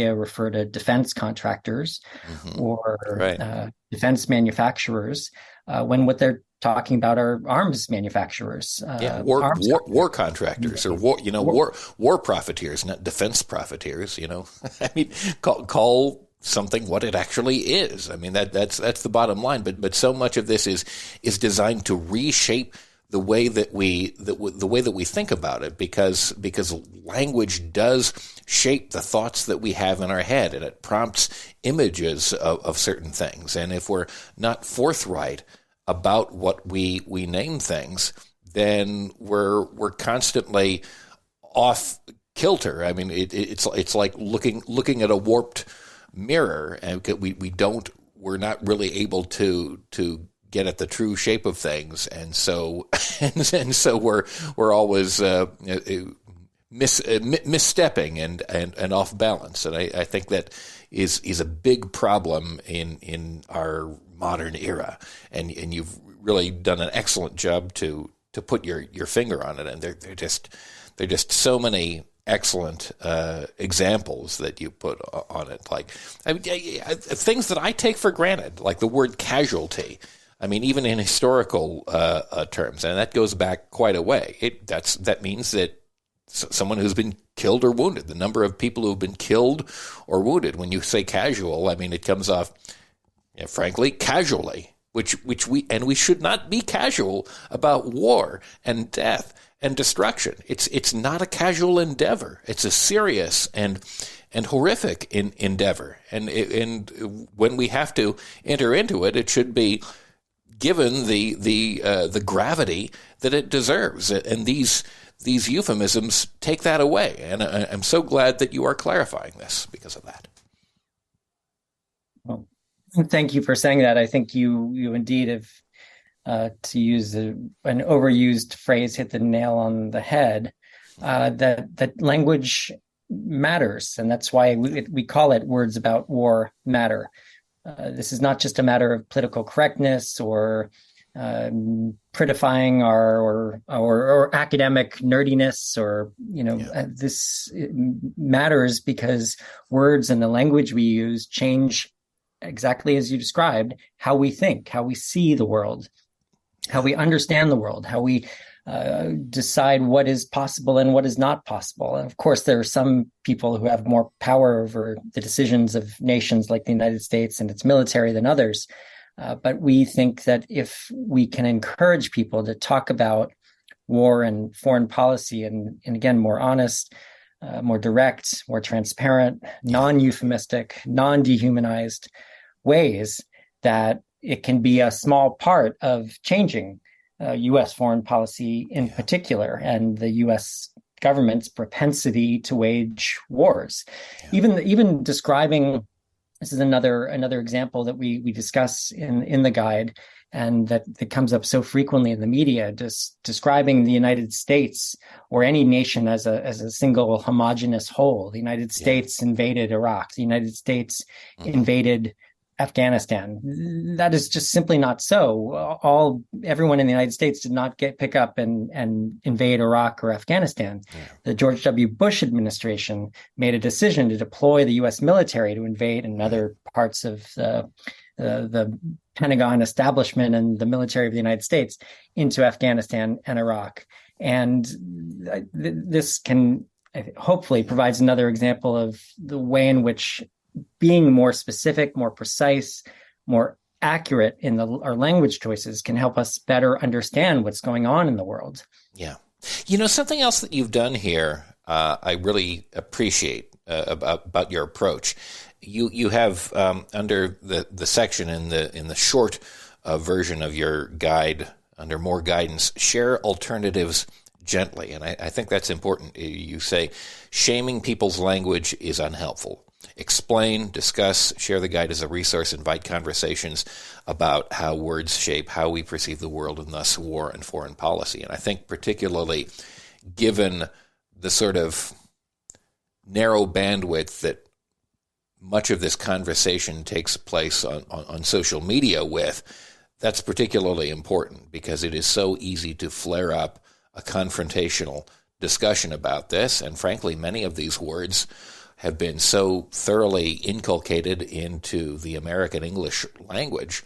refer to defense contractors or Right. defense manufacturers when what they're talking about are arms manufacturers, Yeah, war arms war war companies. contractors or war War- war profiteers, not defense profiteers. I mean, call something what it actually is. I mean that's the bottom line. But so much of this is designed to reshape the way that we think about it, because language does shape the thoughts that we have in our head, and it prompts images of certain things. And if we're not forthright about what we name things, then we're constantly off kilter. I mean, it's like looking at a warped mirror, and we're not really able to get at the true shape of things, and so and so we're always misstepping and off balance. And I think that is a big problem in our modern era, and you've really done an excellent job to put your finger on it. And they're just so many excellent examples that you put on it, like things that I take for granted, like the word casualty. I mean, even in historical terms, and that goes back quite a way. That means that someone who's been killed or wounded, the number of people who have been killed or wounded. When you say casual, I mean, it comes off, frankly, casually, which we should not be casual about war and death and destruction. It's not a casual endeavor. It's a serious and horrific endeavor. And when we have to enter into it, it should be given the gravity that it deserves. And these euphemisms take that away. And I'm so glad that you are clarifying this because of that. Well, thank you for saying that. I think you indeed have, to use an overused phrase, hit the nail on the head. That language matters, and that's why we call it Words About War Matter. This is not just a matter of political correctness or prettifying or academic nerdiness, or this matters because words and the language we use change, exactly as you described, how we think, how we see the world, how we understand the world, how we decide what is possible and what is not possible. And of course, there are some people who have more power over the decisions of nations like the United States and its military than others. But we think that if we can encourage people to talk about war and foreign policy and again, more honest, more direct, more transparent, non-euphemistic, non-dehumanized ways, that it can be a small part of changing U.S. foreign policy in particular, and the U.S. government's propensity to wage wars. Even describing, this is another example that we discuss in the guide, and that comes up so frequently in the media, just describing the United States or any nation as a single homogeneous whole. The United States invaded Iraq. The United States invaded Afghanistan. That is just simply not so. Everyone in the United States did not pick up and invade Iraq or Afghanistan. The George W. Bush administration made a decision to deploy the U.S. military to invade in other parts of the Pentagon establishment and the military of the United States into Afghanistan and Iraq. And this can hopefully provides another example of the way in which being more specific, more precise, more accurate in our language choices can help us better understand what's going on in the world. Yeah. Something else that you've done here, I really appreciate about your approach. You have under the section in the short version of your guide, under more guidance, share alternatives gently. And I think that's important. You say shaming people's language is unhelpful. Explain, discuss, share the guide as a resource, invite conversations about how words shape how we perceive the world, and thus war and foreign policy. And I think particularly given the sort of narrow bandwidth that much of this conversation takes place on social media with, that's particularly important, because it is so easy to flare up a confrontational discussion about this. And frankly, many of these words have been so thoroughly inculcated into the American English language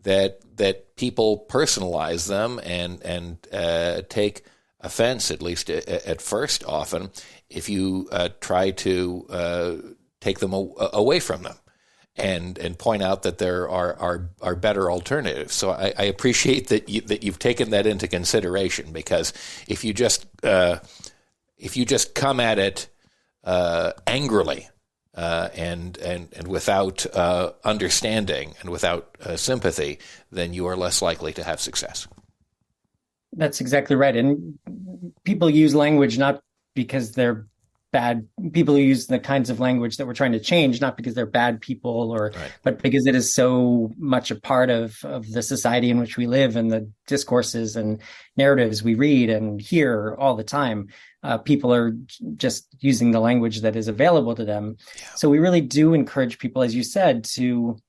that people personalize them and take offense, at least at first, often, if you try to take them away from them and point out that there are better alternatives. So I appreciate that you've taken that into consideration, because if you just come at it angrily and without understanding and without sympathy, then you are less likely to have success. That's exactly right. And people use language not because they're bad people, who use the kinds of language that we're trying to change, not because they're bad people, Right. but because it is so much a part of the society in which we live, and the discourses and narratives we read and hear all the time. People are just using the language that is available to them. Yeah. So we really do encourage people, as you said, to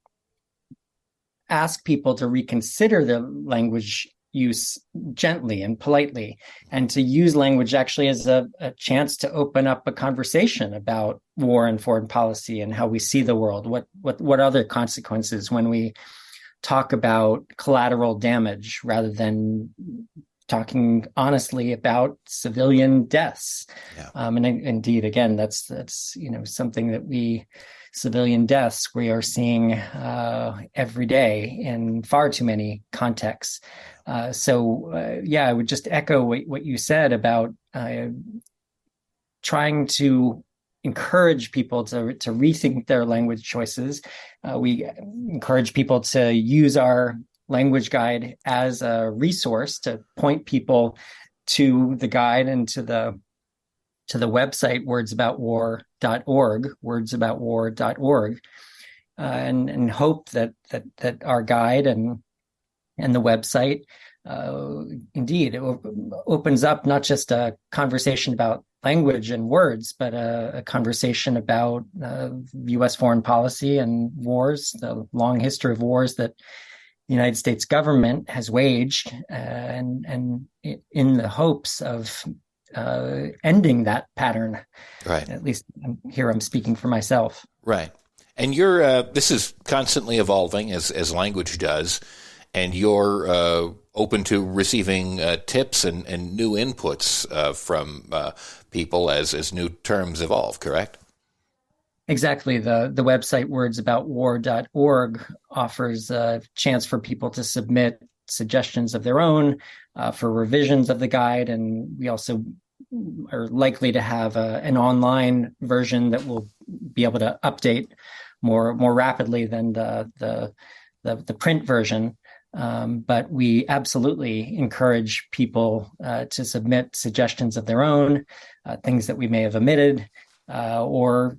ask people to reconsider their language use gently and politely, and to use language actually as a chance to open up a conversation about war and foreign policy and how we see the world. What other consequences when we talk about collateral damage rather than talking honestly about civilian deaths. Yeah. And indeed, again, that's something that civilian deaths we are seeing every day in far too many contexts. I would just echo what you said about trying to encourage people to rethink their language choices. We encourage people to use our language guide as a resource to point people to the guide and to the website wordsaboutwar.org, and hope that our guide and the website indeed opens up not just a conversation about language and words, but a conversation about U.S. foreign policy and wars, the long history of wars that the United States government has waged, and in the hopes of ending that pattern. Right. At least I'm speaking for myself. Right. And this is constantly evolving as language does, and you're open to receiving tips and new inputs from people as new terms evolve, correct? Exactly. The website wordsaboutwar.org offers a chance for people to submit suggestions of their own for revisions of the guide, and we also are likely to have an online version that will be able to update more rapidly than the print version. But we absolutely encourage people to submit suggestions of their own, things that we may have omitted, or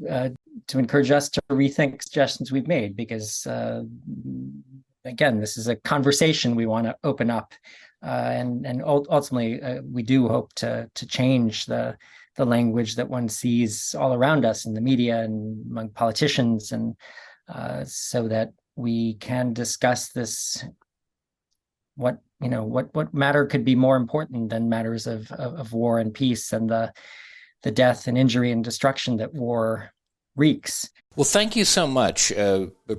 to encourage us to rethink suggestions we've made, because again, this is a conversation we want to open up, and ultimately we do hope to change the language that one sees all around us in the media and among politicians, and so that we can discuss this. What matter could be more important than matters of war and peace, and the death and injury and destruction that war wreaks. Well, thank you so much,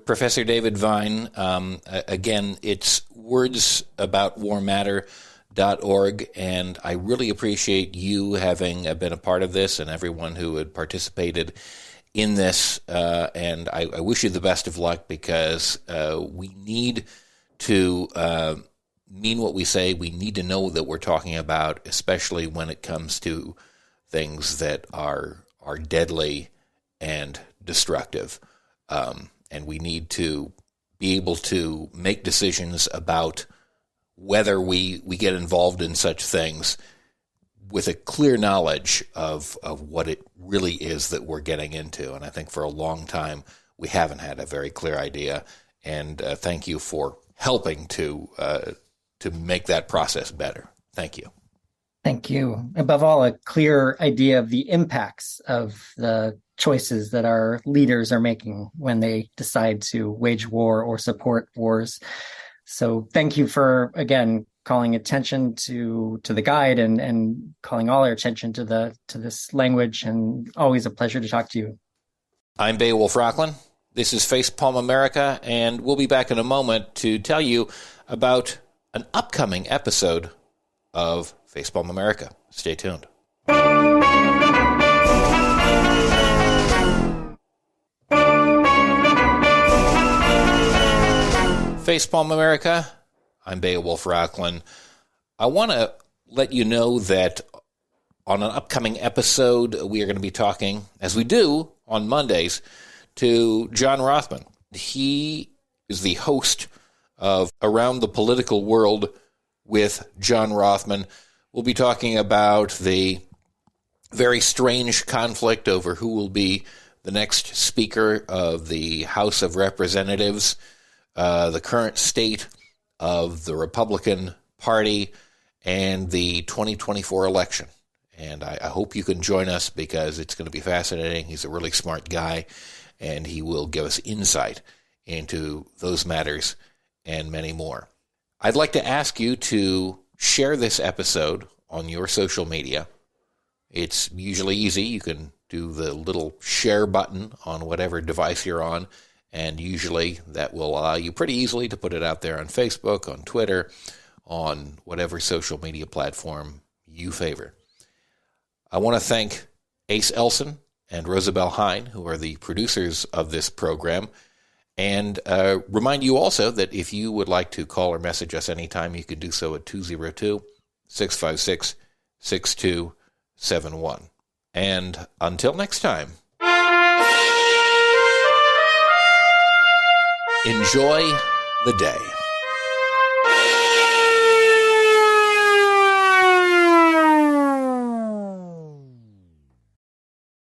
Professor David Vine. Again, it's wordsaboutwarmatter.org, and I really appreciate you having been a part of this and everyone who had participated in this, and I wish you the best of luck, because we need to mean what we say. We need to know that we're talking about, especially when it comes to things that are deadly and destructive. And we need to be able to make decisions about whether we get involved in such things with a clear knowledge of what it really is that we're getting into. And I think for a long time, we haven't had a very clear idea. And thank you for helping to make that process better. Thank you. Thank you. Above all, a clear idea of the impacts of the choices that our leaders are making when they decide to wage war or support wars. So thank you for, again, calling attention to the guide and calling all our attention to this language, and always a pleasure to talk to you. I'm Beowulf Rockland. This is Facepalm America, and we'll be back in a moment to tell you about an upcoming episode of Facepalm America. Stay tuned. Facepalm America, I'm Beowulf Rockland. I want to let you know that on an upcoming episode, we are going to be talking, as we do on Mondays, to John Rothman. He is the host of Around the Political World with John Rothman. We'll be talking about the very strange conflict over who will be the next Speaker of the House of Representatives, the current state of the Republican Party, and the 2024 election. And I hope you can join us because it's going to be fascinating. He's a really smart guy, and he will give us insight into those matters and many more. I'd like to ask you to share this episode on your social media. It's usually easy. You can do the little share button on whatever device you're on, and usually that will allow you pretty easily to put it out there on Facebook, on Twitter, on whatever social media platform you favor. I want to thank Ace Elson and Rosabelle Hine, who are the producers of this program, and remind you also that if you would like to call or message us anytime, you can do so at 202-656-6271. And until next time, enjoy the day.